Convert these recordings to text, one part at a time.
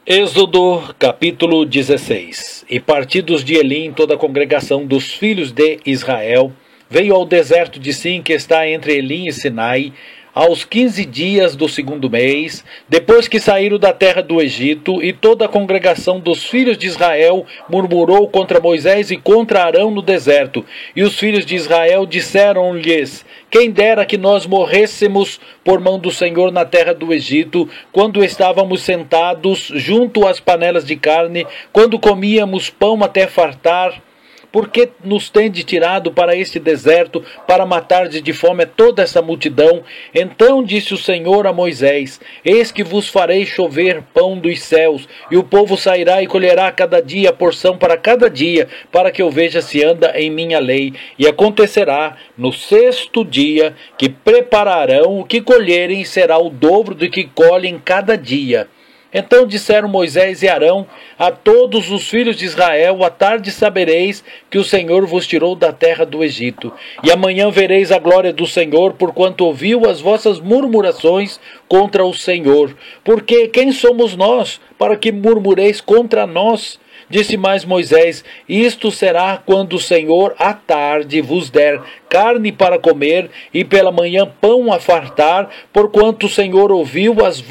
Êxodo capítulo 16. E partidos de Elim, toda a congregação dos filhos de Israel, veio ao deserto de Sim, que está entre Elim e Sinai, aos 15 dias do segundo mês, depois que saíram da terra do Egito, e toda a congregação dos filhos de Israel murmurou contra Moisés e contra Arão no deserto. E os filhos de Israel disseram-lhes: quem dera que nós morrêssemos por mão do Senhor na terra do Egito, quando estávamos sentados junto às panelas de carne, quando comíamos pão até fartar. Por que nos tende tirado para este deserto, para matardes de fome toda essa multidão? Então disse o Senhor a Moisés: eis que vos farei chover pão dos céus, e o povo sairá e colherá cada dia a porção para cada dia, para que eu veja se anda em minha lei. E acontecerá no sexto dia que prepararão o que colherem, será o dobro do que colhem cada dia. Então disseram Moisés e Arão a todos os filhos de Israel: à tarde sabereis que o Senhor vos tirou da terra do Egito, e amanhã vereis a glória do Senhor, porquanto ouviu as vossas murmurações contra o Senhor. Porque quem somos nós, para que murmureis contra nós? Disse mais Moisés: isto será quando o Senhor à tarde vos der carne para comer, e pela manhã pão a fartar, porquanto o Senhor ouviu as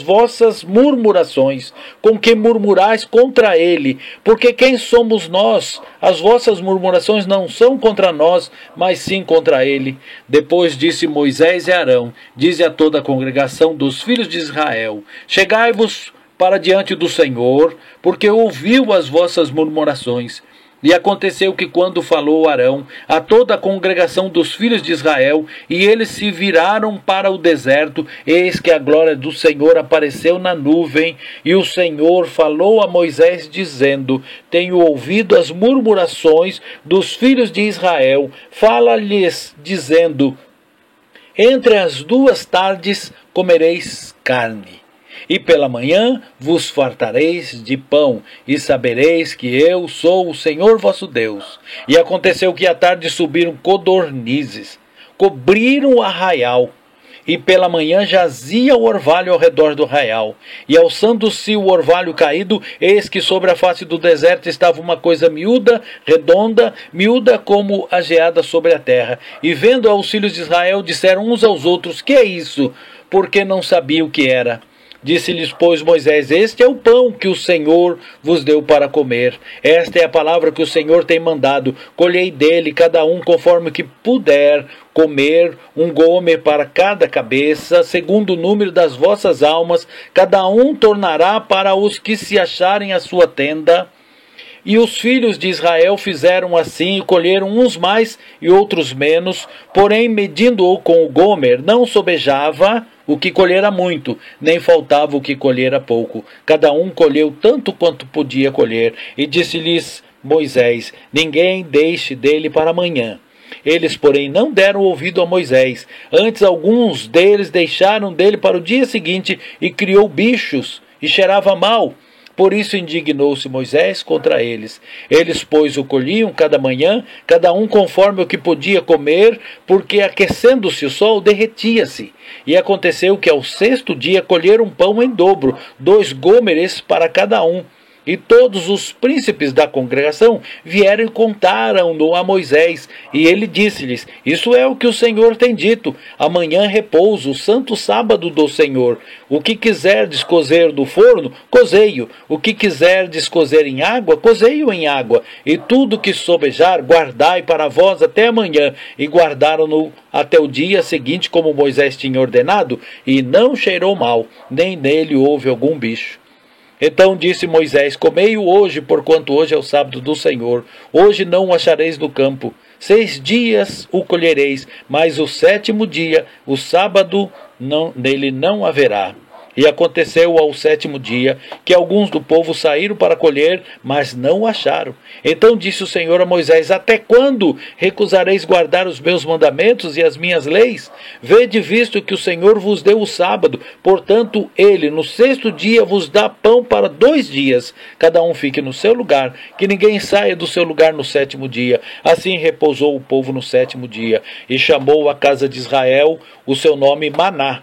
vossas murmurações, com que murmurais contra ele. Porque quem somos nós? As vossas murmurações não são contra nós, mas sim contra ele. Depois disse Moisés e Arão: dize a toda a congregação dos filhos de Israel: chegai-vos para diante do Senhor, porque ouviu as vossas murmurações. E aconteceu que, quando falou Arão a toda a congregação dos filhos de Israel, e eles se viraram para o deserto, eis que a glória do Senhor apareceu na nuvem, e o Senhor falou a Moisés, dizendo: tenho ouvido as murmurações dos filhos de Israel, fala-lhes, dizendo: entre as duas tardes comereis carne, e pela manhã vos fartareis de pão, e sabereis que eu sou o Senhor vosso Deus. E aconteceu que à tarde subiram codornizes, cobriram o arraial, e pela manhã jazia o orvalho ao redor do arraial. E alçando-se o orvalho caído, eis que sobre a face do deserto estava uma coisa miúda, redonda, miúda como a geada sobre a terra. E vendo os filhos de Israel, disseram uns aos outros: que é isso? Porque não sabiam o que era. Disse-lhes, pois, Moisés: este é o pão que o Senhor vos deu para comer. Esta é a palavra que o Senhor tem mandado. Colhei dele, cada um conforme que puder comer, um gomer para cada cabeça, segundo o número das vossas almas. Cada um tornará para os que se acharem a sua tenda. E os filhos de Israel fizeram assim, e colheram uns mais e outros menos, porém, medindo-o com o gomer, não sobejava o que colhera muito, nem faltava o que colhera pouco. Cada um colheu tanto quanto podia colher. E disse-lhes Moisés: ninguém deixe dele para amanhã. Eles, porém, não deram ouvido a Moisés. Antes, alguns deles deixaram dele para o dia seguinte, e criou bichos, e cheirava mal. Por isso indignou-se Moisés contra eles. Eles, pois, o colhiam cada manhã, cada um conforme o que podia comer, porque aquecendo-se o sol, derretia-se. E aconteceu que ao sexto dia colheram pão em dobro, 2 gômeres para cada um. E todos os príncipes da congregação vieram e contaram-no a Moisés. E ele disse-lhes: isso é o que o Senhor tem dito: amanhã repouso, o santo sábado do Senhor. O que quiserdes cozer do forno, cozei-o. O que quiserdes cozer em água, cozei-o em água. E tudo que sobejar, guardai para vós até amanhã. E guardaram-no até o dia seguinte, como Moisés tinha ordenado, e não cheirou mal, nem nele houve algum bicho. Então disse Moisés: comei-o hoje, porquanto hoje é o sábado do Senhor. Hoje não o achareis no campo. 6 dias o colhereis, mas o 7º dia, o sábado, nele não haverá. E aconteceu ao 7º dia, que alguns do povo saíram para colher, mas não o acharam. Então disse o Senhor a Moisés: até quando recusareis guardar os meus mandamentos e as minhas leis? Vede, visto que o Senhor vos deu o sábado, portanto ele no 6º dia vos dá pão para 2 dias. Cada um fique no seu lugar, que ninguém saia do seu lugar no 7º dia. Assim repousou o povo no 7º dia, e chamou a casa de Israel o seu nome Maná.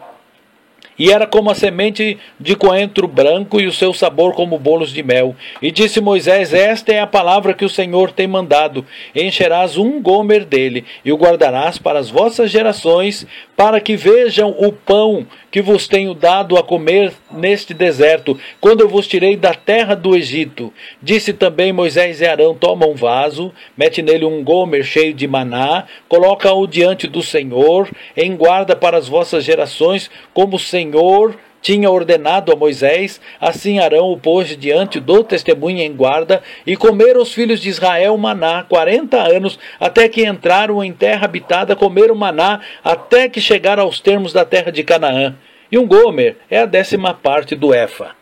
e era como a semente de coentro branco e o seu sabor como bolos de mel. E disse Moisés: esta é a palavra que o Senhor tem mandado: encherás um gomer dele e o guardarás para as vossas gerações, para que vejam o pão que vos tenho dado a comer neste deserto, quando eu vos tirei da terra do Egito. Disse também Moisés e Arão: toma um vaso, mete nele um gomer cheio de maná, coloca-o diante do Senhor, em guarda para as vossas gerações, como o Senhor tinha ordenado a Moisés. Assim Arão o pôs diante do testemunho em guarda, e comeram os filhos de Israel maná 40 anos, até que entraram em terra habitada, comeram maná, até que chegaram aos termos da terra de Canaã. E um gomer é a 10ª parte do efa.